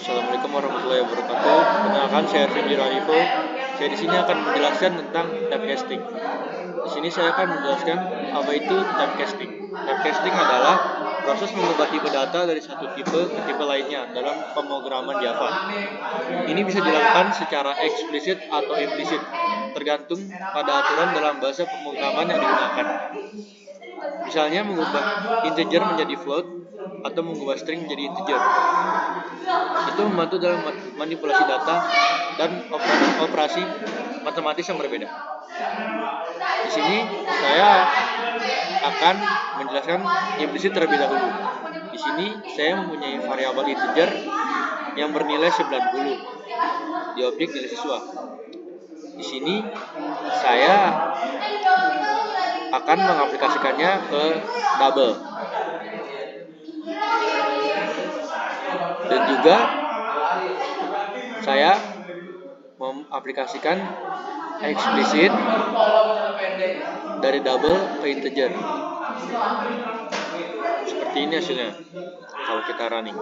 Assalamualaikum warahmatullahi wabarakatuh. Perkenalkan, saya Fenjiro Arifo. Saya di sini akan menjelaskan tentang typecasting. Di sini saya akan menjelaskan apa itu typecasting. Typecasting adalah proses mengubah tipe data dari satu tipe ke tipe lainnya dalam pemrograman Java. Ini bisa dilakukan secara eksplisit atau implisit, tergantung pada aturan dalam bahasa pemrograman yang digunakan. Misalnya mengubah integer menjadi float atau mengubah string menjadi integer. Itu membantu dalam manipulasi data dan operasi matematis yang berbeda. Di sini saya akan menjelaskan implisit terlebih dahulu. Di sini saya mempunyai variabel integer yang bernilai 90 di objek nilai siswa. Di sini saya akan mengaplikasikannya ke double. Dan juga saya mengaplikasikan eksplisit dari double ke integer. Seperti ini hasilnya kalau kita running.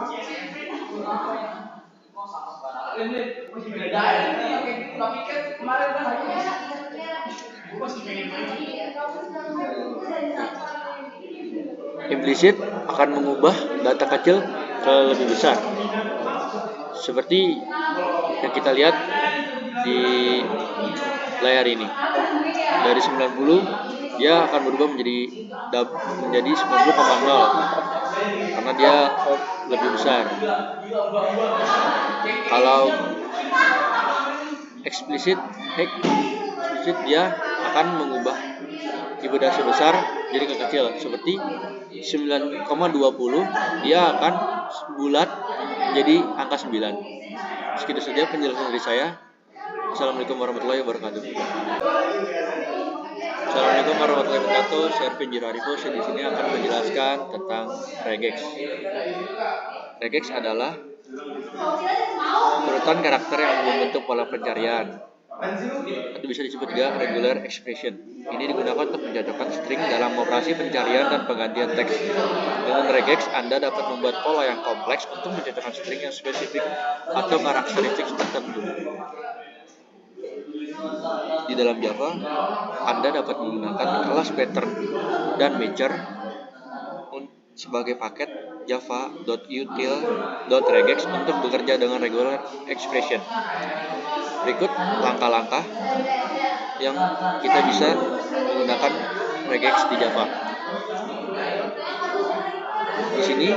Implisit akan mengubah data kecil ke lebih besar, seperti yang kita lihat di layar ini. Dari 90 dia akan berubah menjadi 90,0 karena dia lebih besar. Kalau eksplisit dia akan mengubah tipe data besar jadi kecil, seperti 9,20 dia akan bulat jadi angka 9. Segitu saja penjelasan dari saya. Assalamualaikum warahmatullahi wabarakatuh. Assalamualaikum warahmatullahi wabarakatuh. Saya Fenjiro Arifo. Saya di sini akan menjelaskan tentang regex. Regex adalah urutan karakter yang membentuk pola pencarian, atau bisa disebut juga regular expression. Ini digunakan untuk mencocokkan string dalam operasi pencarian dan penggantian teks. Dengan regex, Anda dapat membuat pola yang kompleks untuk mencocokkan string yang spesifik atau karakteristik tertentu. Di dalam Java, Anda dapat menggunakan kelas pattern dan matcher sebagai paket java.util.regex untuk bekerja dengan regular expression. Berikut langkah-langkah yang kita bisa menggunakan regex di Java. Di sini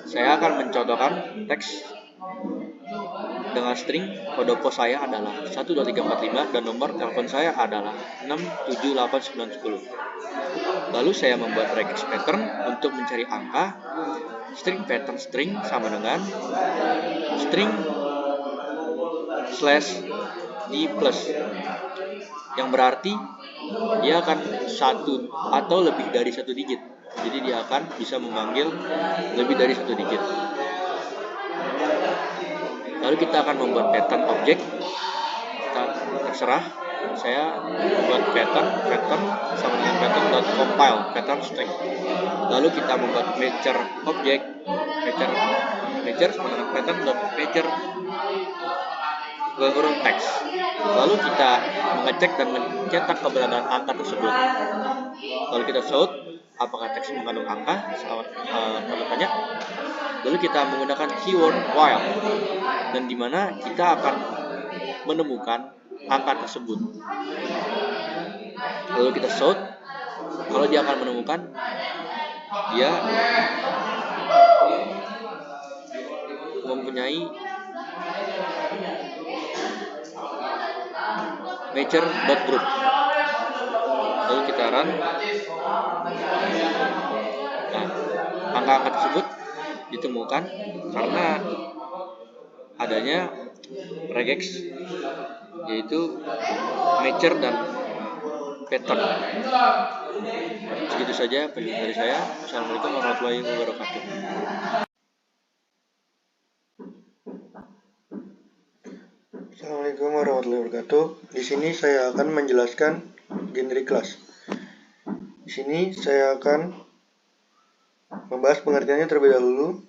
saya akan mencontohkan teks dengan string. Kode pos saya adalah 12345 dan nomor telepon saya adalah 678910. Lalu saya membuat regex pattern untuk mencari angka. String pattern string sama dengan string /d plus, yang berarti dia akan satu atau lebih dari satu digit. Jadi dia akan bisa memanggil lebih dari satu digit. Lalu kita akan membuat pattern objek. Terserah, saya membuat pattern sama dengan pattern.compile pattern string. Lalu kita membuat matcher objek, matcher sama dengan pattern.matcher kurung teks. Lalu kita mengecek dan mencetak keberadaan angka tersebut. Lalu kita shout apakah teks mengandung angka, tanda tanya. Lalu kita menggunakan keyword while, dan di mana kita akan menemukan angka tersebut. Lalu kita shout kalau dia akan menemukan, dia mempunyai matcher.group. Lalu kita run. Nah, angka-angka tersebut ditemukan karena adanya regex, yaitu matcher dan pattern. Segitu saja penjelasan dari saya. Assalamualaikum warahmatullahi wabarakatuh. Assalamualaikum warahmatullahi wabarakatuh. Di sini saya akan menjelaskan generic class. Di sini saya akan membahas pengertiannya terlebih dahulu.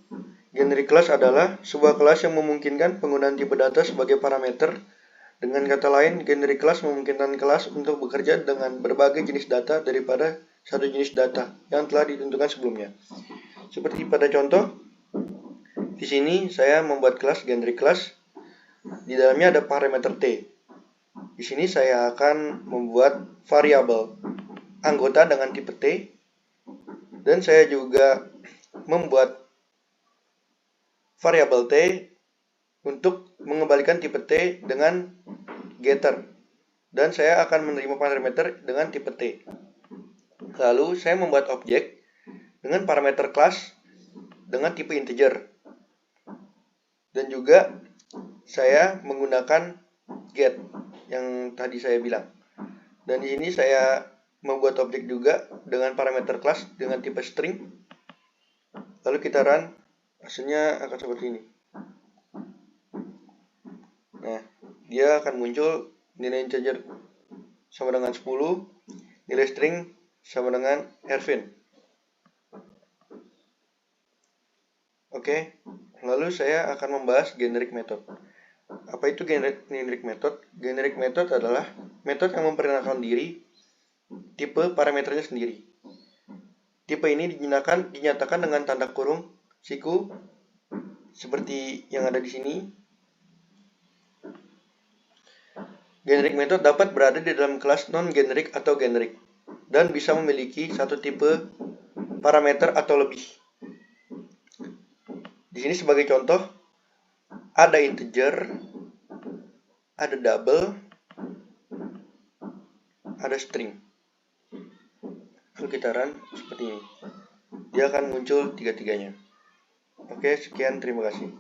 Generic class adalah sebuah kelas yang memungkinkan penggunaan tipe data sebagai parameter. Dengan kata lain, generic class memungkinkan kelas untuk bekerja dengan berbagai jenis data daripada satu jenis data yang telah ditentukan sebelumnya. Seperti pada contoh, di sini saya membuat kelas generic class. Di dalamnya ada parameter T. Di sini saya akan membuat variabel anggota dengan tipe T, dan saya juga membuat variabel T untuk mengembalikan tipe T dengan getter, dan saya akan menerima parameter dengan tipe T. Lalu saya membuat objek dengan parameter class dengan tipe integer, dan juga saya menggunakan get yang tadi saya bilang. Dan di sini saya membuat objek juga dengan parameter class dengan tipe string. Lalu kita run, hasilnya akan seperti ini. Nah, dia akan muncul nilai integer sama dengan 10, nilai string sama dengan Ervin. Oke, lalu saya akan membahas generic method. Apa itu generic method? Generic method adalah metode yang memperkenalkan diri tipe parameternya sendiri. Tipe ini dinyatakan dengan tanda kurung siku seperti yang ada di sini. Generic method dapat berada di dalam kelas non-generic atau generic dan bisa memiliki satu tipe parameter atau lebih. Di sini sebagai contoh, ada integer, ada double, ada string. Lalu kita run seperti ini. Dia akan muncul tiga-tiganya. Oke, sekian, terima kasih.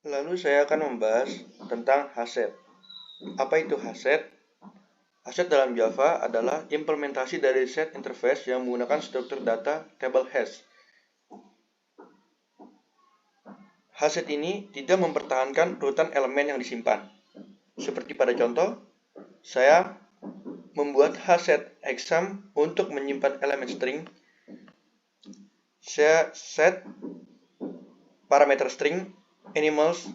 Lalu saya akan membahas tentang hasset. Apa itu hasset? Hasset dalam Java adalah implementasi dari set interface yang menggunakan struktur data table hash. Hasset ini tidak mempertahankan urutan elemen yang disimpan. Seperti pada contoh, saya membuat hasset exam untuk menyimpan elemen string. Saya set parameter string animals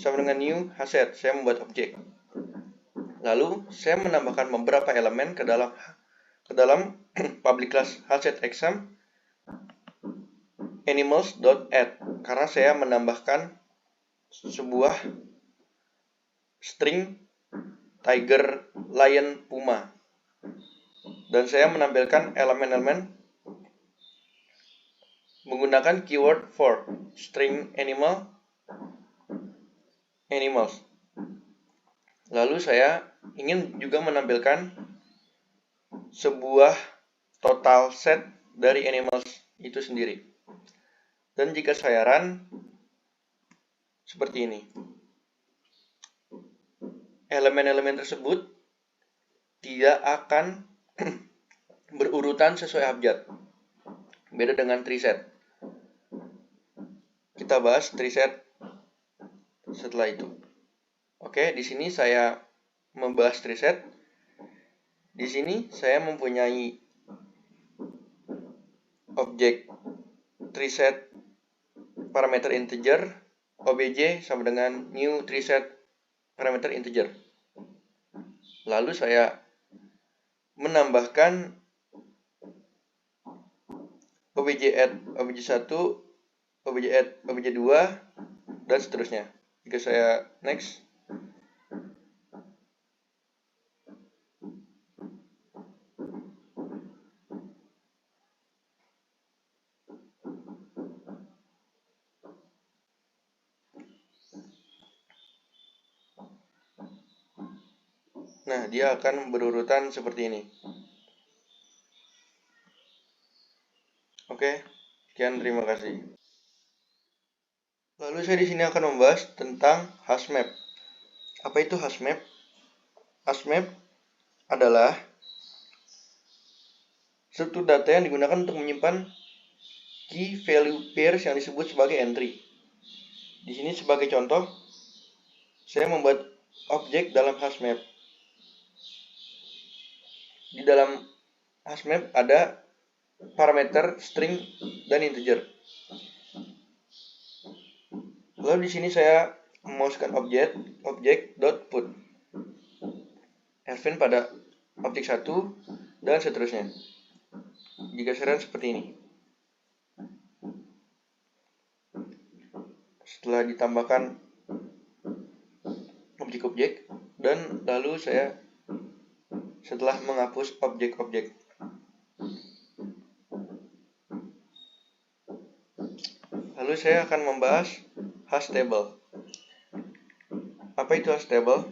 sama dengan new hasset. Saya membuat objek. Lalu saya menambahkan beberapa elemen ke dalam public class hasset exam animals.add karena saya menambahkan sebuah string tiger, lion, puma, dan saya menampilkan elemen-elemen menggunakan keyword for string animals. Lalu saya ingin juga menampilkan sebuah total set dari animals itu sendiri. Dan jika saya run seperti ini, elemen-elemen tersebut tidak akan berurutan sesuai abjad. Beda dengan tree set. Kita bahas tree set setelah itu. Oke, di sini saya membahas tree set. Di sini saya mempunyai objek tree set parameter integer obj sama dengan new tree set parameter integer. Lalu saya menambahkan obj add obj 1, obj add obj 2, dan seterusnya. Jika saya next, nah dia akan berurutan seperti ini. Oke, sekian, terima kasih. Lalu saya di sini akan membahas tentang hashmap. Apa itu hashmap? Hashmap adalah struktur data yang digunakan untuk menyimpan key value pairs yang disebut sebagai entry. Di sini sebagai contoh, saya membuat objek dalam hashmap. Di dalam hashmap ada parameter string dan integer. Lalu di sini saya memasukkan objek.put Ervin pada objek 1 dan seterusnya. Jika saran seperti ini. Setelah ditambahkan objek-objek dan lalu saya setelah menghapus objek-objek. Lalu saya akan membahas hash table. Apa itu hash table?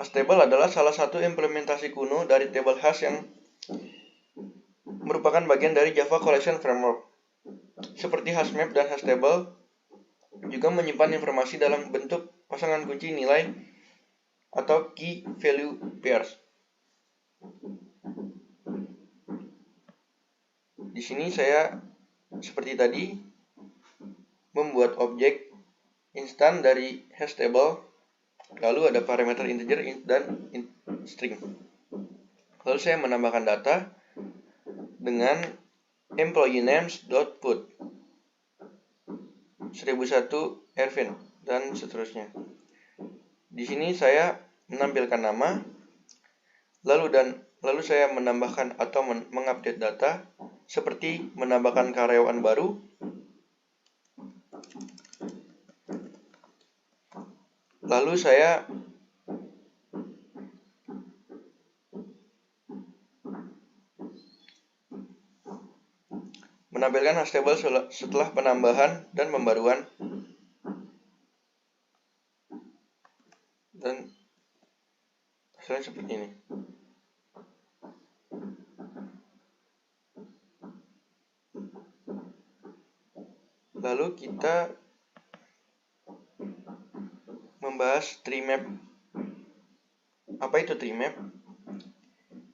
Hash table adalah salah satu implementasi kuno dari table hash yang merupakan bagian dari Java Collection Framework. Seperti hashmap dan hash table juga menyimpan informasi dalam bentuk pasangan kunci nilai atau key value pairs. Di sini saya seperti tadi membuat objek instan dari hash table, lalu ada parameter integer dan string. Lalu saya menambahkan data dengan employee names.put 1001 Ervin dan seterusnya. Di sini saya menampilkan nama, lalu saya menambahkan atau mengupdate data seperti menambahkan karyawan baru, lalu saya menampilkan hash table setelah penambahan dan pembaruan, dan hasilnya seperti ini. Lalu kita membahas tree map. Apa itu tree map?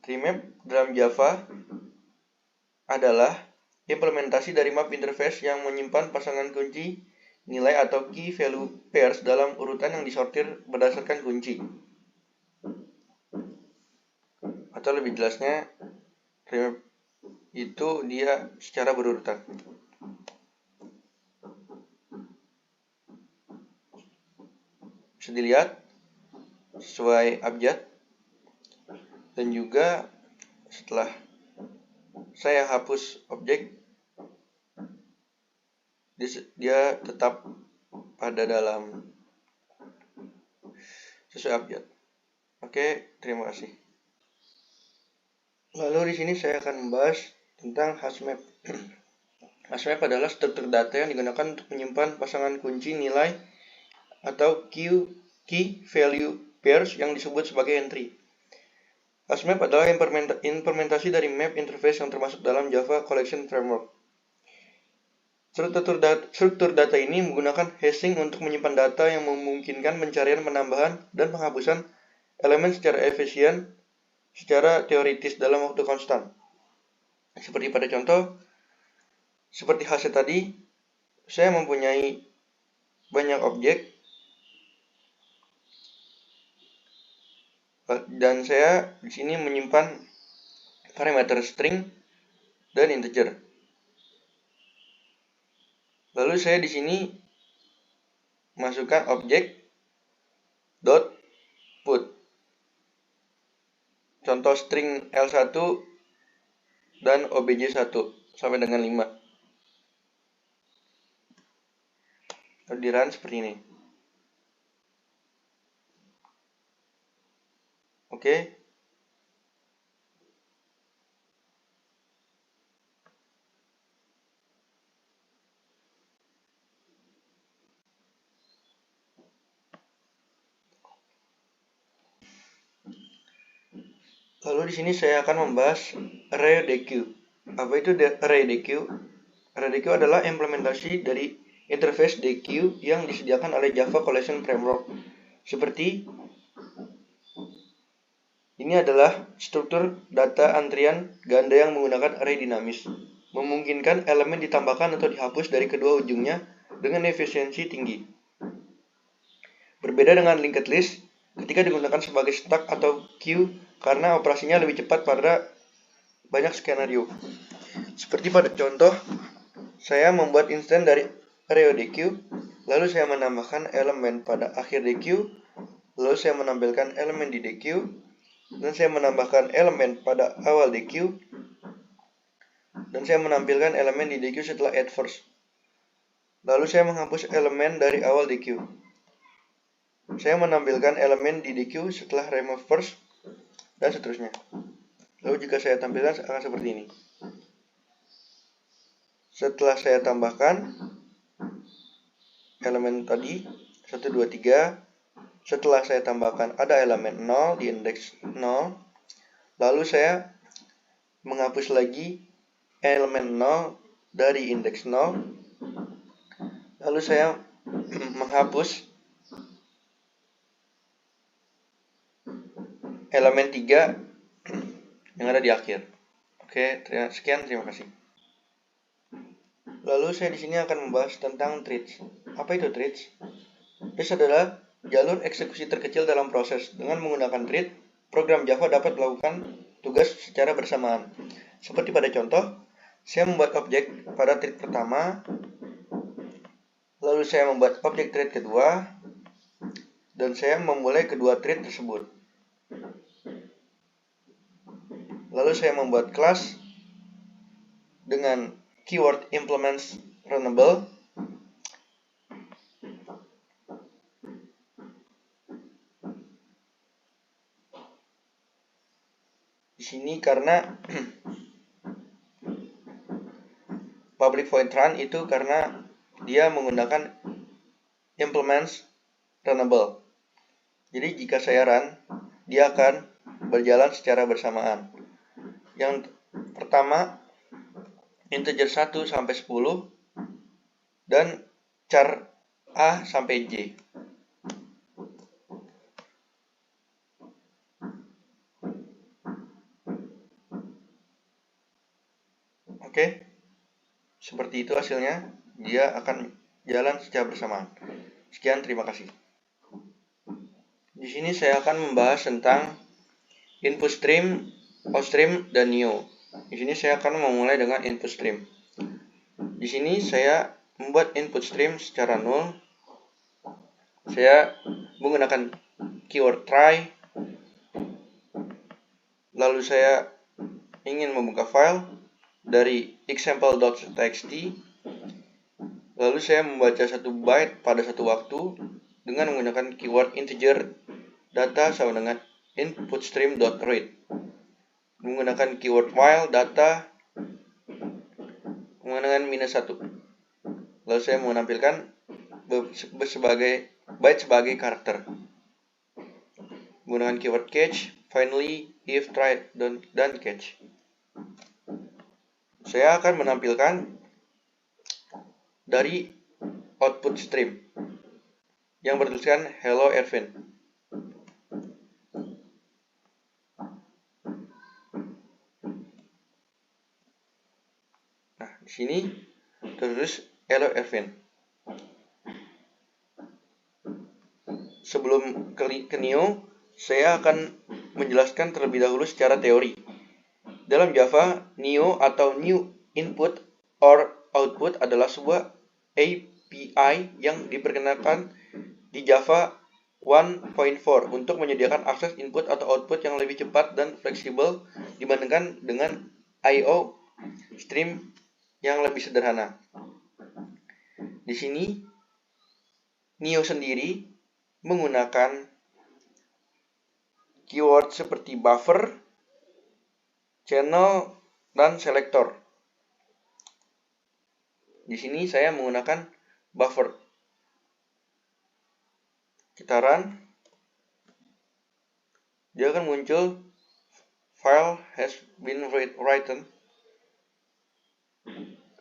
Tree map dalam Java adalah implementasi dari map interface yang menyimpan pasangan kunci nilai atau key value pairs dalam urutan yang disortir berdasarkan kunci. Atau lebih jelasnya, tree map itu dia secara berurutan. Bisa dilihat sesuai abjad, dan juga setelah saya hapus objek, dia tetap pada dalam sesuai abjad. Oke, terima kasih. Lalu di sini saya akan membahas tentang hashmap. Hashmap adalah struktur data yang digunakan untuk menyimpan pasangan kunci nilai atau key value pairs yang disebut sebagai entry. Hashmap adalah implementasi dari map interface yang termasuk dalam Java Collection Framework. Struktur data ini menggunakan hashing untuk menyimpan data yang memungkinkan pencarian, penambahan, dan penghapusan elemen secara efisien secara teoritis dalam waktu konstan. Seperti pada contoh, seperti hasil tadi, saya mempunyai banyak objek dan saya di sini menyimpan parameter string dan integer. Lalu saya di sini masukkan objek .put contoh string L1 dan obj1 sampai dengan 5. Lalu di run seperti ini. Oke. Lalu di sini saya akan membahas ArrayDQ. Apa itu ArrayDQ? ArrayDQ adalah implementasi dari interface DQ yang disediakan oleh Java Collection Framework. Seperti ini adalah struktur data antrian ganda yang menggunakan array dinamis, memungkinkan elemen ditambahkan atau dihapus dari kedua ujungnya dengan efisiensi tinggi. Berbeda dengan linked list ketika digunakan sebagai stack atau queue karena operasinya lebih cepat pada banyak skenario. Seperti pada contoh saya membuat instance dari AreoDQ, lalu saya menambahkan elemen pada akhir DQ, lalu saya menampilkan elemen di DQ, dan saya menambahkan elemen pada awal DQ, dan saya menampilkan elemen di DQ setelah add first. Lalu saya menghapus elemen dari awal DQ. Saya menampilkan elemen di DQ setelah remove first, dan seterusnya. Lalu jika saya tampilkan akan seperti ini. Setelah saya tambahkan elemen tadi 1, 2, 3, setelah saya tambahkan ada elemen 0 di indeks 0, lalu saya menghapus lagi elemen 0 dari indeks 0, lalu saya menghapus elemen 3 yang ada di akhir. Oke, sekian, terima kasih. Lalu saya di sini akan membahas tentang threads. Apa itu threads? Threads adalah jalur eksekusi terkecil dalam proses. Dengan menggunakan thread, program Java dapat melakukan tugas secara bersamaan. Seperti pada contoh, saya membuat objek pada thread pertama, lalu saya membuat objek thread kedua, dan saya memulai kedua thread tersebut. Lalu saya membuat kelas dengan keyword implements runnable. Di sini karena public void run itu karena dia menggunakan implements runnable. Jadi jika saya run, dia akan berjalan secara bersamaan. Yang pertama integer 1 sampai 10 dan char A sampai J. Oke. Seperti itu hasilnya, dia akan jalan secara bersamaan. Sekian, terima kasih. Di sini saya akan membahas tentang input stream, outstream, dan new. Di sini saya akan memulai dengan input stream. Di sini saya membuat input stream secara null. Saya menggunakan keyword try. Lalu saya ingin membuka file dari example.txt. Lalu saya membaca 1 byte pada satu waktu dengan menggunakan keyword integer data sama dengan input stream.read. Menggunakan keyword while data menggunakan -1. Lalu saya menampilkan sebagai byte sebagai karakter. Menggunakan keyword catch, finally, if, try, dan catch. Saya akan menampilkan dari output stream yang bertuliskan hello Ervin. Nah, di sini tertulis hello Ervin. Sebelum ke new, saya akan menjelaskan terlebih dahulu secara teori. Dalam Java, new atau new input or output adalah sebuah API yang diperkenalkan di Java 1.4 untuk menyediakan akses input atau output yang lebih cepat dan fleksibel dibandingkan dengan I/O stream yang lebih sederhana. Di sini, Neo sendiri menggunakan keyword seperti buffer, channel, dan selector. Di sini saya menggunakan buffer. Kita run. Dia akan muncul file has been written.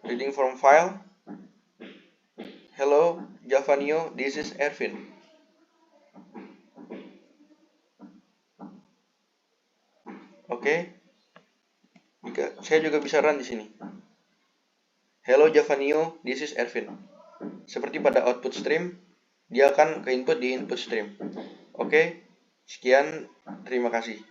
Reading from file. Hello Java Neo, this is Ervin. Oke. Saya juga bisa run di sini. Hello Java Neo, this is Ervin. Seperti pada output stream, dia akan ke input di input stream. Oke. Sekian, terima kasih.